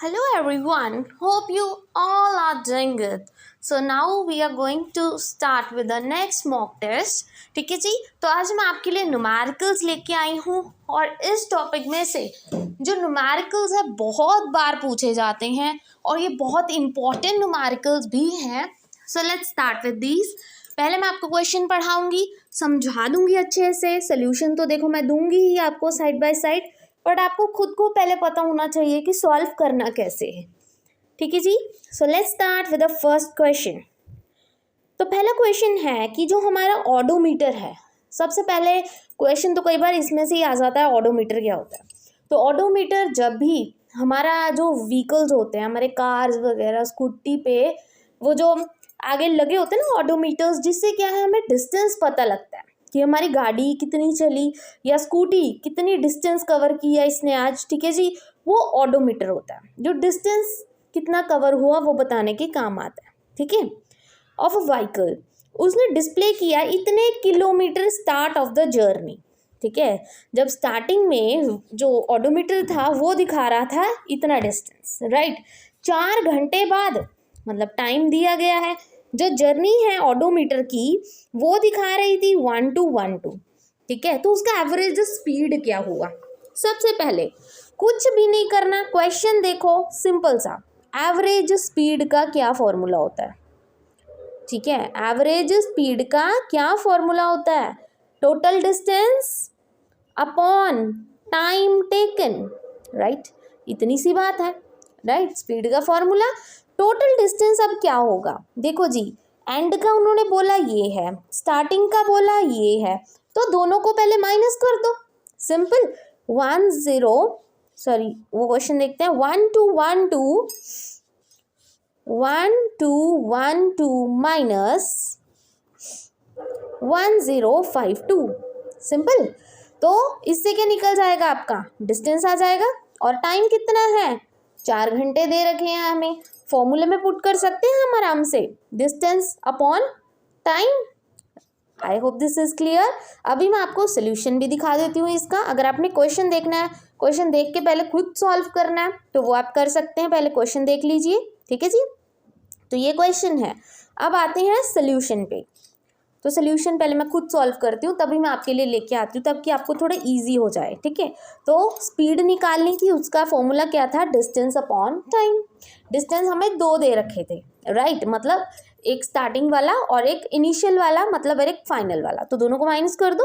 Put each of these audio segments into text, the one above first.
Hello everyone, hope you all are doing good. So now we are going to start with the next mock test. ठीक है जी, तो आज मैं आपके लिए न्यूमेरिकल्स लेके आई हूँ और इस टॉपिक में से जो न्यूमेरिकल्स है बहुत बार पूछे जाते हैं और ये बहुत इंपॉर्टेंट न्यूमेरिकल्स भी हैं. सो लेट्स स्टार्ट विद दीज. पहले मैं आपको क्वेश्चन पढ़ाऊंगी, समझा दूंगी अच्छे से. सोल्यूशन तो देखो मैं दूंगी ही आपको साइड बाय साइड, बट आपको खुद को पहले पता होना चाहिए कि सॉल्व करना कैसे है. ठीक है जी. So let's start with the first question. तो पहला क्वेश्चन है कि जो हमारा ऑडोमीटर है, सबसे पहले क्वेश्चन तो कई बार इसमें से ही आ जाता है ऑडोमीटर क्या होता है. तो ऑडोमीटर जब भी हमारा जो व्हीकल्स होते हैं, हमारे कार्स वगैरह स्कूटी पे वो जो आगे लगे होते हैं ना ऑडोमीटर्स, जिससे क्या है हमें डिस्टेंस पता लगता है कि हमारी गाड़ी कितनी चली या स्कूटी कितनी डिस्टेंस कवर किया इसने आज. ठीक है जी, वो ऑडोमीटर होता है जो डिस्टेंस कितना कवर हुआ वो बताने के काम आता है. ठीक है. ऑफ अ व्हीकल, उसने डिस्प्ले किया इतने kilometre start of the journey. ठीक है, जब स्टार्टिंग में जो ऑडोमीटर था वो दिखा रहा था इतना डिस्टेंस, राइट. 4 घंटे बाद मतलब टाइम दिया गया है, जो जर्नी है ऑडोमीटर की वो दिखा रही थी 1212. ठीक है, तो उसका एवरेज स्पीड क्या हुआ. सबसे पहले कुछ भी नहीं करना, क्वेश्चन देखो सिंपल सा. एवरेज स्पीड का क्या फॉर्मूला होता है. ठीक है, एवरेज स्पीड का क्या फॉर्मूला होता है. Total distance upon time taken, right. इतनी सी बात है, राइट. स्पीड का फॉर्मूला. टोटल डिस्टेंस अब क्या होगा, देखो जी. एंड का उन्होंने बोला ये है, स्टार्टिंग का बोला ये है, तो दोनों को पहले माइनस कर दो. सिंपल. 10 वो क्वेश्चन देखते हैं. 1212 माइनस 1052. सिंपल. तो इससे क्या निकल जाएगा, आपका डिस्टेंस आ जाएगा. और टाइम कितना है, 4 घंटे दे रखे हैं हमें. फॉर्मूले में पुट कर सकते हैं हम आराम से, distance upon time. I hope this is clear. अभी मैं आपको सोल्यूशन भी दिखा देती हूँ इसका. अगर आपने क्वेश्चन देखना है, क्वेश्चन देख के पहले खुद सॉल्व करना है, तो वो आप कर सकते हैं. पहले क्वेश्चन देख लीजिए. ठीक है जी. तो ये क्वेश्चन है. अब आते हैं सोल्यूशन पे. तो सोल्यूशन पहले मैं खुद सॉल्व करती हूँ, तभी मैं आपके लिए लेके आती हूँ, ताकि आपको थोड़ा इजी हो जाए. ठीक है. तो स्पीड निकालने की उसका फॉर्मूला क्या था, डिस्टेंस अपॉन टाइम. डिस्टेंस हमें 2 दे रखे थे, राइट. मतलब एक स्टार्टिंग वाला और एक इनिशियल वाला, मतलब एक फाइनल वाला. तो दोनों को माइनस कर दो,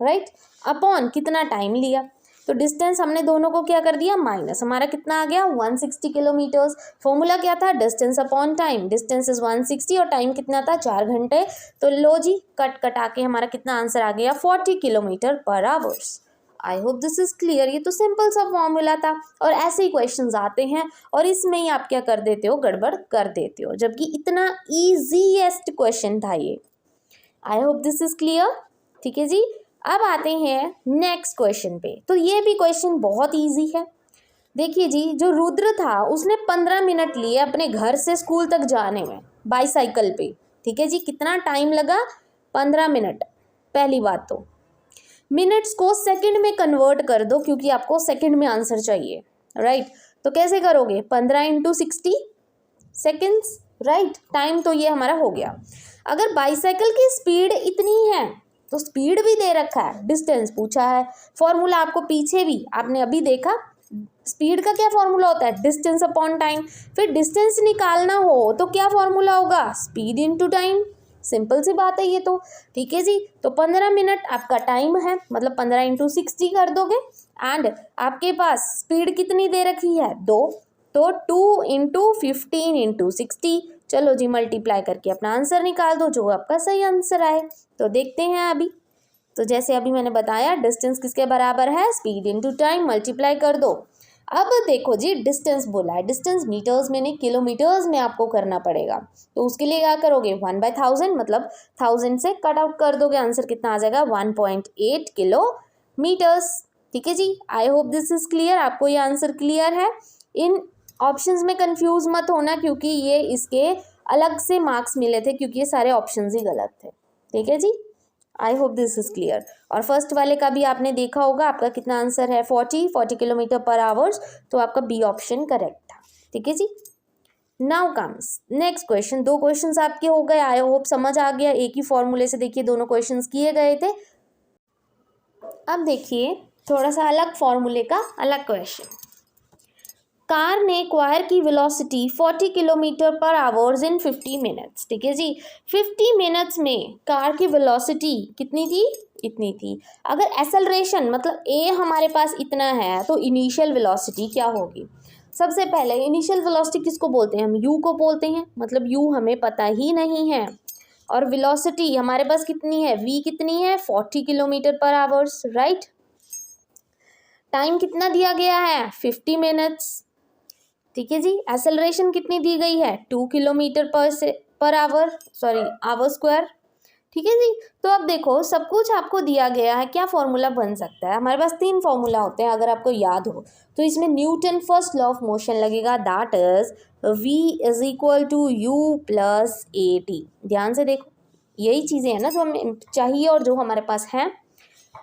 राइट. अपॉन कितना टाइम लिया, तो डिस्टेंस हमने दोनों को क्या कर दिया, माइनस. हमारा कितना आ गया, 160 किलोमीटर्स. फॉर्मूला क्या था, distance upon time. Distance is 160 और टाइम कितना था, 4 घंटे. तो लो जी, कटा के हमारा कितना आंसर आ गया, 40 किलोमीटर पर hours. I hope this is clear. ये तो सिंपल सा फॉर्मूला था. और ऐसे ही क्वेश्चंस आते हैं और इसमें ही आप क्या कर देते हो, गड़बड़ कर देते हो, जबकि इतना ईजीएस्ट क्वेश्चन था ये. आई होप दिस इज क्लियर. ठीक है जी. अब आते हैं नेक्स्ट क्वेश्चन पे. तो ये भी क्वेश्चन बहुत इजी है. देखिए जी, जो रुद्र था उसने 15 मिनट लिए अपने घर से स्कूल तक जाने में बाईसाइकिल पे. ठीक है जी. कितना टाइम लगा, 15 मिनट. पहली बात तो मिनट्स को सेकंड में कन्वर्ट कर दो, क्योंकि आपको सेकंड में आंसर चाहिए, राइट. तो कैसे करोगे, 15 × 60 सेकेंड्स, राइट. टाइम तो ये हमारा हो गया. अगर बाईसाइकिल की स्पीड इतनी है तो स्पीड भी दे रखा है, डिस्टेंस पूछा है. फॉर्मूला आपको पीछे भी आपने अभी देखा, स्पीड का क्या फॉर्मूला होता है, डिस्टेंस अपॉन टाइम. फिर डिस्टेंस निकालना हो तो क्या फॉर्मूला होगा, स्पीड इनटू टाइम. सिंपल सी बात है ये तो. ठीक है जी. तो 15 मिनट आपका टाइम है, मतलब 15 × 60 कर दोगे. एंड आपके पास स्पीड कितनी दे रखी है, 2. तो 2 × 15 × 60. चलो जी, मल्टीप्लाई करके अपना आंसर निकाल दो, जो आपका सही आंसर आए. तो देखते हैं अभी. तो जैसे अभी मैंने बताया, डिस्टेंस किसके बराबर है, स्पीड इनटू टाइम, मल्टीप्लाई कर दो. अब देखो जी, डिस्टेंस बोला है, डिस्टेंस मीटर्स में नहीं किलोमीटर्स में आपको करना पड़ेगा. तो उसके लिए क्या करोगे, 1/1000 मतलब 1000 से कट आउट कर दोगे. आंसर कितना आ जाएगा, 1.8 किलोमीटर्स. ठीक है जी. I hope this is clear. आपको ये आंसर क्लियर है. इन ऑप्शंस में कंफ्यूज मत होना, क्योंकि ये इसके अलग से मार्क्स मिले थे, क्योंकि ये सारे ऑप्शंस ही गलत थे. ठीक है जी. I hope this is clear. और फर्स्ट वाले का भी आपने देखा होगा, आपका कितना आंसर है 40 किलोमीटर पर आवर्स, तो आपका बी ऑप्शन करेक्ट था। ठीक है जी। Now comes next question. 2 questions आपके हो गए, आई होप समझ आ गया। एक ही फॉर्मूले से देखिए दोनों क्वेश्चंस किए गए थे। अब देखिए थोड़ा सा अलग फॉर्मूले का अलग क्वेश्चन। कार ने एक्वायर की वेलोसिटी 40 किलोमीटर पर आवर्स इन 50 मिनट्स। ठीक है जी, 50 मिनट्स में कार की वेलोसिटी कितनी थी? इतनी थी। अगर एक्सेलरेशन मतलब ए हमारे पास इतना है तो इनिशियल वेलोसिटी क्या होगी? सबसे पहले इनिशियल वेलोसिटी किसको बोलते हैं? हम यू को बोलते हैं, मतलब यू हमें पता ही नहीं है। और वेलोसिटी हमारे पास कितनी है? वी कितनी है? 40 किलोमीटर पर आवर्स, राइट। टाइम कितना दिया गया है? 50 मिनट्स। ठीक है जी। एक्सेलरेशन कितनी दी गई है? 2 kilometre per hour, sorry our square. ठीक है जी। तो अब देखो सब कुछ आपको दिया गया है, क्या फॉर्मूला बन सकता है? हमारे पास 3 फॉर्मूला होते हैं अगर आपको याद हो तो। इसमें Newton first law of motion लगेगा, that is v is equal to u plus a t. ध्यान से देखो, यही चीज़ें हैं ना जो हमें चाहिए और जो हमारे पास हैं।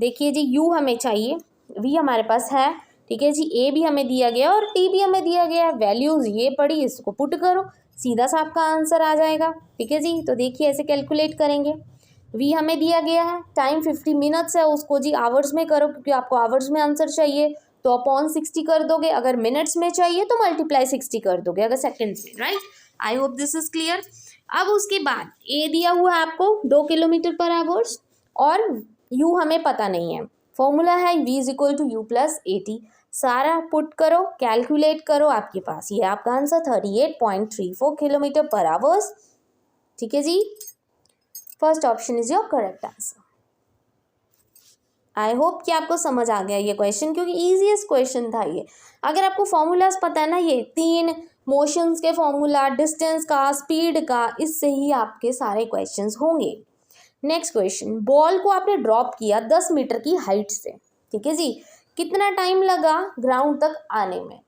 देखिए जी, u हमें चाहिए, v हमारे पास है, ठीक है जी, ए भी हमें दिया गया और टी भी हमें दिया गया है। वैल्यूज़ ये पड़ी, इसको पुट करो, सीधा सा आपका आंसर आ जाएगा। ठीक है जी। तो देखिए ऐसे कैलकुलेट करेंगे। वी हमें दिया गया है, टाइम 50 मिनट्स है, उसको जी आवर्स में करो क्योंकि आपको आवर्स में आंसर चाहिए, तो अपॉन 60 कर दोगे। अगर मिनट्स में चाहिए तो मल्टीप्लाई 60 कर दोगे, अगर सेकेंड्स में, right. I hope this is clear. अब उसके बाद ए दिया हुआ है आपको 2 किलोमीटर पर आवर्स और यू हमें पता नहीं है। फॉर्मूला है v is equal to u plus a t. सारा पुट करो, कैलकुलेट करो, आपके पास ये आपका आंसर 38.34 किलोमीटर पर आवर्स। ठीक है जी। First option is your correct answer. I hope कि आपको समझ आ गया ये क्वेश्चन, क्योंकि ईजीएस्ट क्वेश्चन था ये। अगर आपको फॉर्मूलाज पता है ना, ये 3 मोशंस के फॉर्मूला, डिस्टेंस का, स्पीड का, इससे ही आपके सारे क्वेश्चंस होंगे। Next question. बॉल को आपने ड्रॉप किया 10 मीटर की हाइट से। ठीक है जी। कितना टाइम लगा ग्राउंड तक आने में?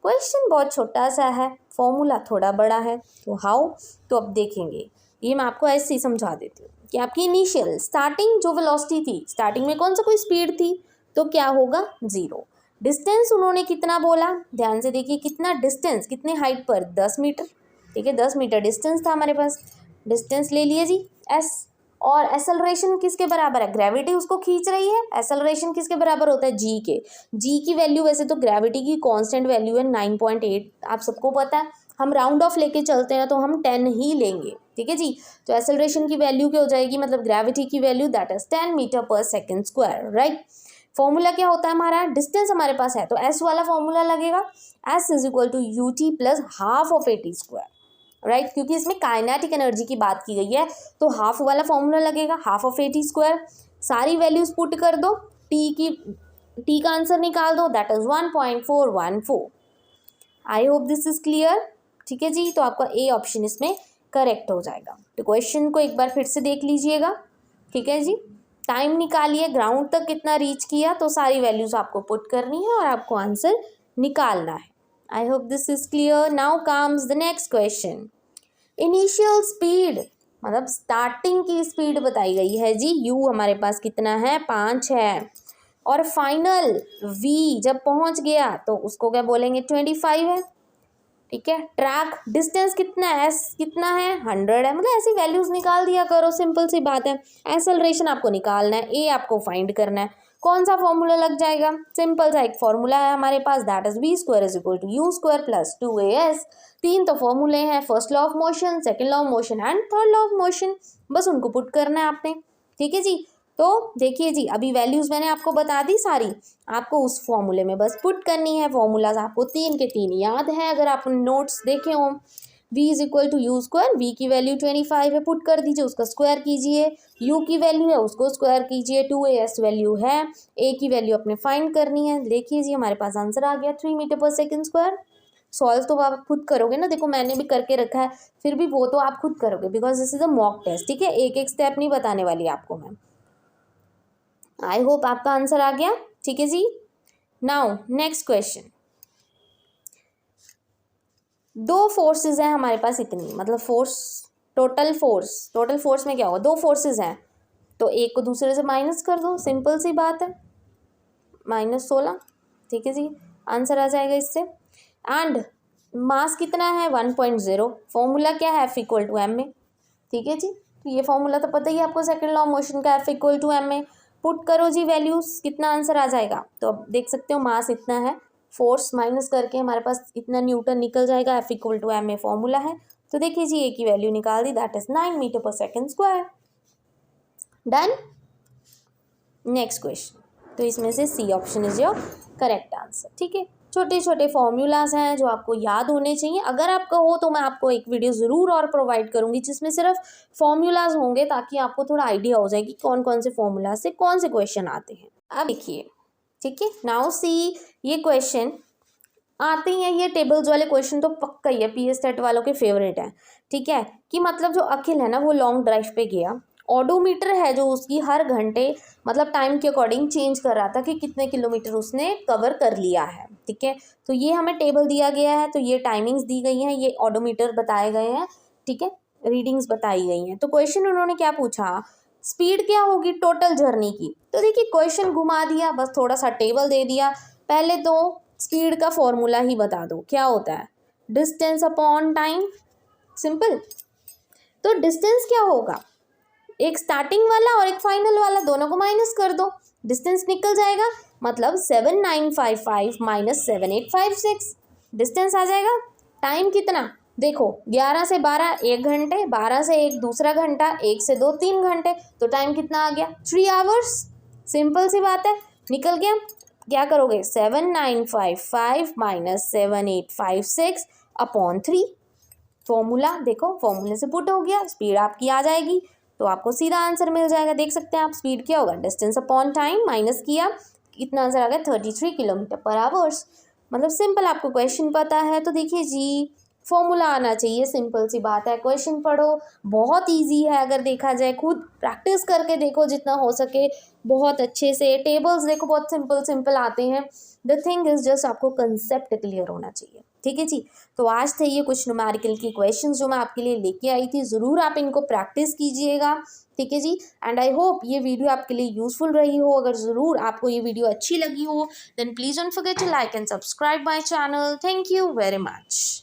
क्वेश्चन बहुत छोटा सा है, फॉर्मूला थोड़ा बड़ा है, तो हाउ? तो अब देखेंगे, ये मैं आपको ऐसे ही समझा देती हूँ कि आपकी इनिशियल स्टार्टिंग जो वेलोसिटी थी, स्टार्टिंग में कौन सा कोई स्पीड थी, तो क्या होगा? 0। डिस्टेंस उन्होंने कितना बोला? ध्यान से देखिए, कितना डिस्टेंस, कितने हाइट पर? 10 मीटर। ठीक है, 10 मीटर डिस्टेंस था हमारे पास। डिस्टेंस ले लिए जी एस। और एक्सेलरेशन किसके बराबर है? ग्रेविटी उसको खींच रही है। एक्सेलरेशन किसके बराबर होता है? जी के। जी की वैल्यू वैसे तो ग्रेविटी की कांस्टेंट वैल्यू है 9.8, आप सबको पता है। हम राउंड ऑफ लेके चलते हैं तो हम 10 ही लेंगे। ठीक है जी। तो एक्सेलरेशन की वैल्यू क्या हो जाएगी, मतलब ग्रेविटी की वैल्यू, दैट इज 10 मीटर पर सेकेंड स्क्वायर, राइट। फॉर्मूला क्या होता है हमारा? डिस्टेंस हमारे पास है तो एस वाला फॉर्मूला लगेगा, s is equal to u t plus half of a t square, right. क्योंकि इसमें काइनेटिक एनर्जी की बात की गई है तो हाफ वाला फॉर्मूला लगेगा, half of a t square. सारी वैल्यूज पुट कर दो, टी का आंसर निकाल दो, that is 1.414। I hope this is clear. ठीक है जी। तो आपका ए ऑप्शन इसमें करेक्ट हो जाएगा। तो क्वेश्चन को एक बार फिर से देख लीजिएगा। ठीक है जी। टाइम निकालिए, ग्राउंड तक कितना रीच किया, तो सारी वैल्यूज आपको पुट करनी है और आपको आंसर निकालना है। आई hope this is clear. Now comes the next question. Initial speed मतलब स्टार्टिंग की स्पीड बताई गई है जी, u हमारे पास कितना है? 5 है। और फाइनल v जब पहुंच गया तो उसको क्या बोलेंगे? 25 है। ठीक है। ट्रैक डिस्टेंस कितना है? s कितना है? 100 है। मतलब ऐसी वैल्यूज निकाल दिया करो, सिंपल सी बात है। एक्सेलरेशन आपको निकालना है, a आपको फाइंड करना है। कौन सा फॉर्मूला लग जाएगा? सिंपल सा एक फॉर्मूला है हमारे पास, that is v square is equal to u square plus 2as। 3 तो फॉर्मूले हैं, first law of motion, second law of motion and third law of motion, बस उनको पुट करना है आपने। ठीक है जी। तो देखिए जी, अभी वैल्यूज मैंने आपको बता दी सारी, आपको उस फॉर्मूले में बस पुट करनी है। फॉर्मूलाज आपको 3 के 3 याद है अगर आप नोट्स देखे हो। v is equal to u square, v की वैल्यू 25 है, पुट कर दीजिए, उसका स्क्वायर कीजिए। u की वैल्यू है उसको स्क्वायर कीजिए, 2as वैल्यू है, a की वैल्यू अपने फाइंड करनी है। देखिए जी हमारे पास आंसर आ गया 3 मीटर पर सेकेंड स्क्वायर। सॉल्व तो आप खुद करोगे ना, देखो मैंने भी करके रखा है, फिर भी वो तो आप खुद करोगे because this is a mock test. ठीक है, एक एक स्टेप नहीं बताने वाली आपको मैं। आई होप आपका आंसर आ गया। ठीक है जी। Now next question. 2 फोर्सेस हैं हमारे पास इतनी, मतलब टोटल फोर्स में क्या होगा? 2 फोर्सेस हैं, तो एक को दूसरे से माइनस कर दो, सिंपल सी बात है, -16, ठीक है जी, आंसर आ जाएगा इससे। एंड मास कितना है 1.0, फॉर्मूला क्या है F=m में, ठीक है जी। तो ये फॉर्मूला तो पता ही है आपको सेकंड लॉ मोशन का, F=m में। पुट करो जी वैल्यूज, कितना आंसर आ जाएगा, तो अब देख सकते हो मास इतना है, फोर्स माइनस करके हमारे पास इतना न्यूटन निकल जाएगा, F=m में फॉर्मूला है। तो देखिए जी ए की वैल्यू निकाल दी, दैट इज 9 मीटर/सेकंड²। डन। नेक्स्ट क्वेश्चन, तो इसमें से C option is your correct answer, ठीक है। छोटे छोटे फॉर्मूलाज हैं जो आपको याद होने चाहिए, अगर आपका हो तो मैं आपको एक वीडियो ज़रूर और प्रोवाइड करूंगी जिसमें सिर्फ फॉर्मूलाज होंगे, ताकि आपको थोड़ा आइडिया हो जाए कि कौन कौन से फॉर्मूला से कौन से क्वेश्चन आते हैं। अब देखिए, ठीक है, नाउ सी, ये क्वेश्चन आते हैं, ये टेबल्स वाले क्वेश्चन तो पक्का ही है, पीएस टेट वालों के फेवरेट है, ठीक है। कि मतलब जो अखिल है ना, वो लॉन्ग ड्राइव पे गया, ऑडोमीटर है जो उसकी हर घंटे मतलब टाइम के अकॉर्डिंग चेंज कर रहा था कि कितने किलोमीटर उसने कवर कर लिया है, ठीक है। तो ये हमें टेबल दिया गया है, तो ये टाइमिंग्स दी गई हैं, ये ऑडोमीटर बताए गए हैं, ठीक है, रीडिंग्स बताई गई हैं। तो क्वेश्चन उन्होंने क्या पूछा, स्पीड क्या होगी टोटल जर्नी की। तो देखिए क्वेश्चन घुमा दिया, बस थोड़ा सा टेबल दे दिया। पहले तो स्पीड का फॉर्मूला ही बता दो, क्या होता है, डिस्टेंस अपॉन टाइम, सिंपल। तो डिस्टेंस क्या होगा, एक स्टार्टिंग वाला और एक फाइनल वाला, दोनों को माइनस कर दो, डिस्टेंस निकल जाएगा, मतलब 7955 माइनस 7856 डिस्टेंस आ जाएगा। टाइम कितना, देखो 11 से 12 1 घंटे, 12 से 1 दूसरा घंटा, 1 से 2 3 घंटे, तो टाइम कितना आ गया 3 आवर्स, सिंपल सी बात है, निकल गया। क्या करोगे, 7955 माइनस 7856 अपॉन 3, फॉर्मूला देखो, फॉर्मूले से पुट हो गया, स्पीड आपकी आ जाएगी, तो आपको सीधा आंसर मिल जाएगा। देख सकते हैं आप, स्पीड क्या होगा, डिस्टेंस अपॉन टाइम माइनस किया, कितना आंसर आ गया 33 किलोमीटर/आवर्स। मतलब सिंपल, आपको क्वेश्चन पता है तो देखिए जी फॉर्मूला आना चाहिए, सिंपल सी बात है। क्वेश्चन पढ़ो, बहुत इजी है, अगर देखा जाए खुद प्रैक्टिस करके देखो जितना हो सके बहुत अच्छे से। टेबल्स देखो बहुत सिंपल सिंपल आते हैं, द थिंग इज जस्ट आपको कंसेप्ट क्लियर होना चाहिए, ठीक है जी। तो आज थे ये कुछ न्यूमेरिकल की क्वेश्चंस जो मैं आपके लिए लेके आई थी, ज़रूर आप इनको प्रैक्टिस कीजिएगा, ठीक है जी। एंड आई होप ये वीडियो आपके लिए यूजफुल रही हो। अगर ज़रूर आपको ये वीडियो अच्छी लगी हो, then please don't forget to like and subscribe my channel. Thank you very much.